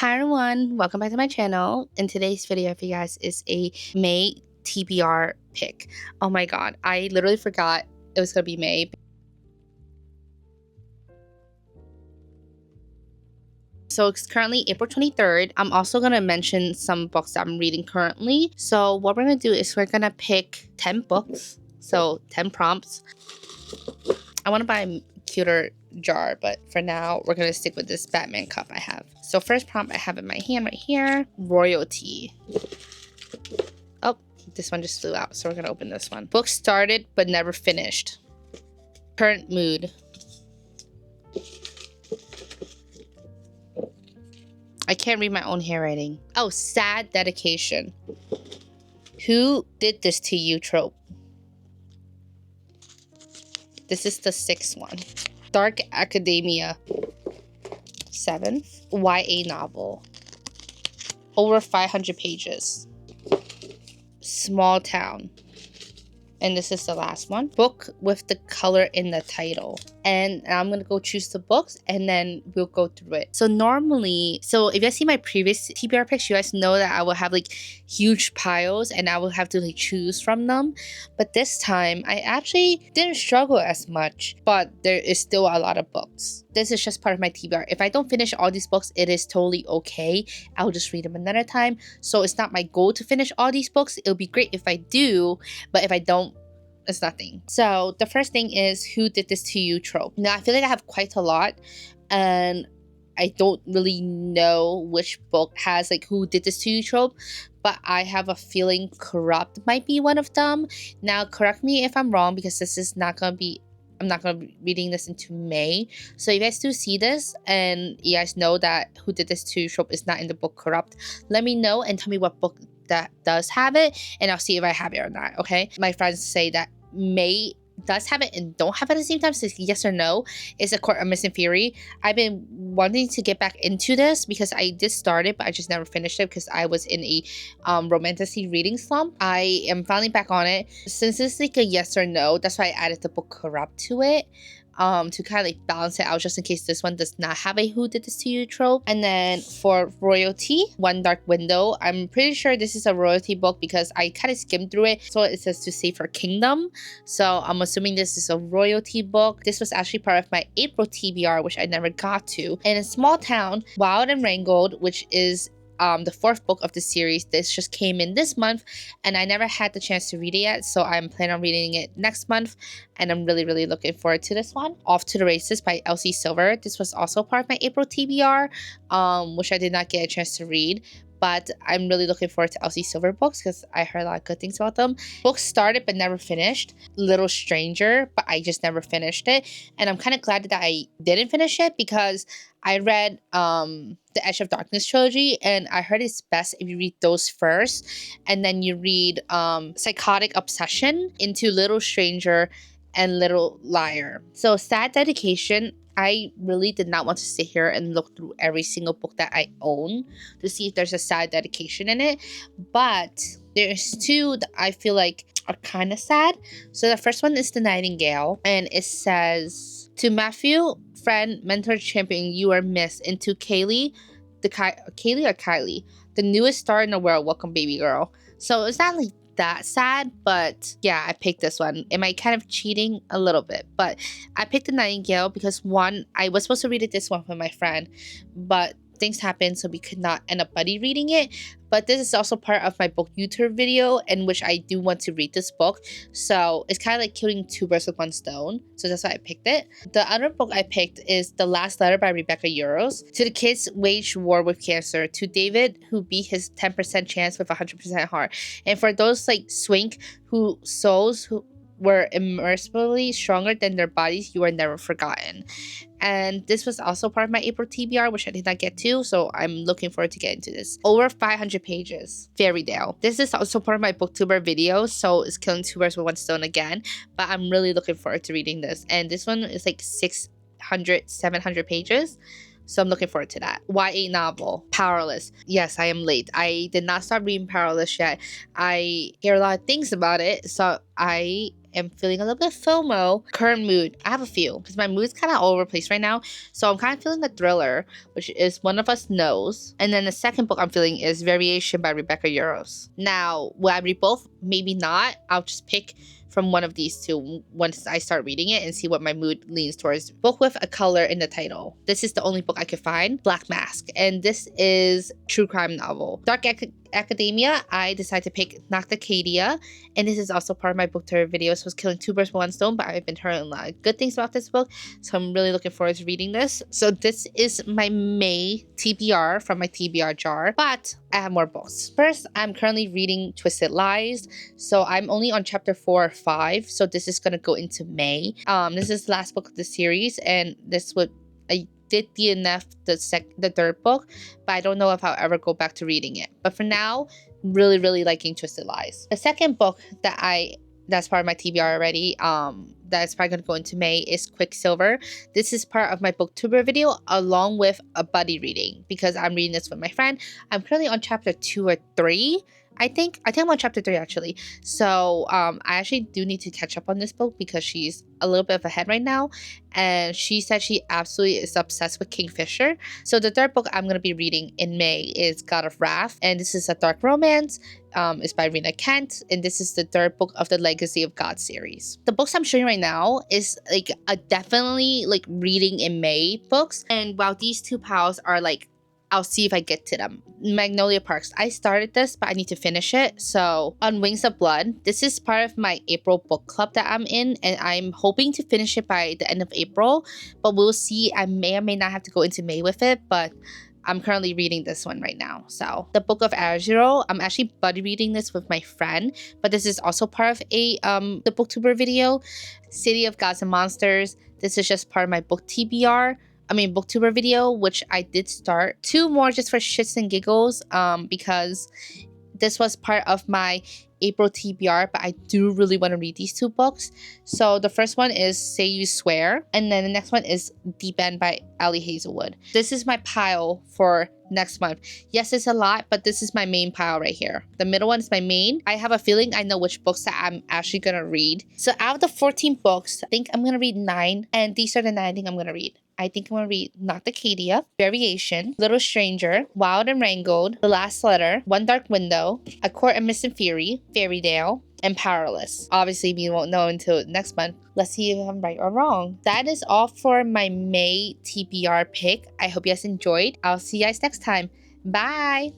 Hi everyone, welcome back to my channel. In today's video for you guys is a May TBR pick. Oh my god, I literally forgot it was gonna be May. So it's currently April 23rd. I'm also going to mention some books that I'm reading currently. So what we're going to do is we're going to pick 10 books. So 10 prompts. I want to buy a cuter jar, but for now we're going to stick with this Batman cup I have. So first prompt I have in my hand right here, royalty. Oh, this one just flew out. So we're going to open this one. Book started but never finished. Current mood. I can't read my own handwriting. Oh, sad dedication. Who did this to you trope. This is the 6th one. Dark academia. 7th. YA novel. Over 500 pages. Small town. And this is the last one. Book with the color in the title. And I'm going to go choose the books and then we'll go through it. So normally, if you guys see my previous TBR picks, you guys know that I will have like huge piles and I will have to like choose from them. But this time, I actually didn't struggle as much, but there is still a lot of books. This is just part of my TBR. If I don't finish all these books, it is totally okay. I'll just read them another time. So it's not my goal to finish all these books. It'll be great if I do, but if I don't, it's nothing. So the first thing is who did this to you trope. Now I feel like I have quite a lot and I don't really know which book has like who did this to you trope, but I have a feeling corrupt might be one of them. Now correct me if I'm wrong because this is not gonna be, I'm not gonna be reading this into May. So you guys do see this and you guys know that who did this to you trope is not in the book corrupt, let me know and tell me what book that does have it and I'll see if I have it or not. Okay, my friends say that May does have it and don't have it at the same time, so yes or no is a missing theory. I've been wanting to get back into this because I did start it but I just never finished it because I was in a romantasy reading slump. I am finally back on it since it's like a yes or no. That's why I added the book corrupt to it to kind of like balance it out just in case this one does not have a who did this to you trope. And then for royalty, One Dark Window, I'm pretty sure this is a royalty book because I kind of skimmed through it. So it says to save her kingdom, so I'm assuming this is a royalty book. This was actually part of my April TBR, which I never got to. And in Small Town, Wild and Wrangled, which is the 4th book of the series. This just came in this month and I never had the chance to read it yet, so I'm planning on reading it next month and I'm really looking forward to this one. Off to the Races by Elsie Silver. This was also part of my April TBR, which I did not get a chance to read, but I'm really looking forward to Elsie Silver books because I heard a lot of good things about them. Books started but never finished. Little Stranger, but I just never finished it. And I'm kind of glad that I didn't finish it because I read the Edge of Darkness trilogy and I heard it's best if you read those first and then you read Psychotic Obsession into Little Stranger and Little Liar. So Sad Dedication, I really did not want to sit here and look through every single book that I own to see if there's a sad dedication in it. But there's 2 that I feel like are kind of sad. So the first one is The Nightingale. And it says, to Matthew, friend, mentor, champion, you are missed. And to Kaylee, Kylie, the newest star in the world, welcome baby girl. So it's not like that sad, but yeah, I picked this one. Am I kind of cheating a little bit? But I picked The Nightingale because one, I was supposed to read it this one with my friend, but things happened so we could not end up buddy reading it. But this is also part of my book YouTube video in which I do want to read this book, so it's kind of like killing 2 birds with 1 stone, so that's why I picked it. The other book I picked is The Last Letter by Rebecca Yarros. To the kids wage war with cancer, to David who beat his 10% chance with 100% heart, and for those like Swink who souls who were immeasurably stronger than their bodies, you are never forgotten. And this was also part of my April TBR, which I did not get to, so I'm looking forward to get into this. Over 500 pages. Fairy Tale. This is also part of my booktuber video, so it's killing 2 birds with 1 stone again, but I'm really looking forward to reading this. And this one is like 700 pages. So I'm looking forward to that. YA novel, Powerless. Yes, I am late. I did not start reading Powerless yet. I hear a lot of things about it, so I am feeling a little bit FOMO. Current mood, I have a few because my mood's kind of all over the place right now. So I'm kind of feeling a thriller, which is One of Us Knows. And then the second book I'm feeling is Variation by Rebecca Yarros. Now, will I read both? Maybe not. I'll just pick from one of these two once I start reading it and see what my mood leans towards. Book with a color in the title. This is the only book I could find. Black Mask. And this is true crime novel. Dark Academia, I decided to pick Nocticadia, and this is also part of my book tour video. So it's killing two birds with one stone, but I've been hearing a lot of good things about this book, so I'm really looking forward to reading this. So this is my May TBR from my TBR jar, but I have more books. First, I'm currently reading Twisted Lies, so I'm only on chapter 4 or 5, so this is gonna go into May. This is the last book of the series, and this would I did DNF the third book, but I don't know if I'll ever go back to reading it. But for now, really liking Twisted Lies. The second book that's part of my TBR already, that's probably gonna go into May, is Quicksilver. This is part of my booktuber video along with a buddy reading because I'm reading this with my friend. I'm currently on chapter 2 or 3. I think I'm on chapter 3 actually. So I actually do need to catch up on this book because she's a little bit of ahead right now, and she said she absolutely is obsessed with Kingfisher. So the third book I'm going to be reading in May is God of Wrath, and this is a dark romance. It's by Rena Kent, and this is the third book of the Legacy of God series. The books I'm showing right now is like a definitely like reading in May books, and while these two pals are like, I'll see if I get to them. Magnolia Parks. I started this, but I need to finish it. So, on Wings of Blood, this is part of my April book club that I'm in, and I'm hoping to finish it by the end of April, but we'll see. I may or may not have to go into May with it, but I'm currently reading this one right now. So, the Book of Aries, I'm actually buddy reading this with my friend, but this is also part of the booktuber video. City of Gods and Monsters. This is just part of my booktuber video, which I did start. 2 more just for shits and giggles, because this was part of my April TBR, but I do really want to read these 2 books. So the first one is Say You Swear, and then the next one is Deep End by Ali Hazelwood. This is my pile for next month. Yes, it's a lot, but this is my main pile right here. The middle one is my main. I have a feeling I know which books that I'm actually gonna read. So out of the 14 books, I think I'm gonna read 9, and these are the 9 I think I'm gonna read. I think I'm gonna read Nocticadia, Variation, Little Stranger, Wild and Wrangled, The Last Letter, One Dark Window, A Court of Mist and Fury, Fairytale, and Powerless. Obviously, we won't know until next month. Let's see if I'm right or wrong. That is all for my May TBR pick. I hope you guys enjoyed. I'll see you guys next time. Bye!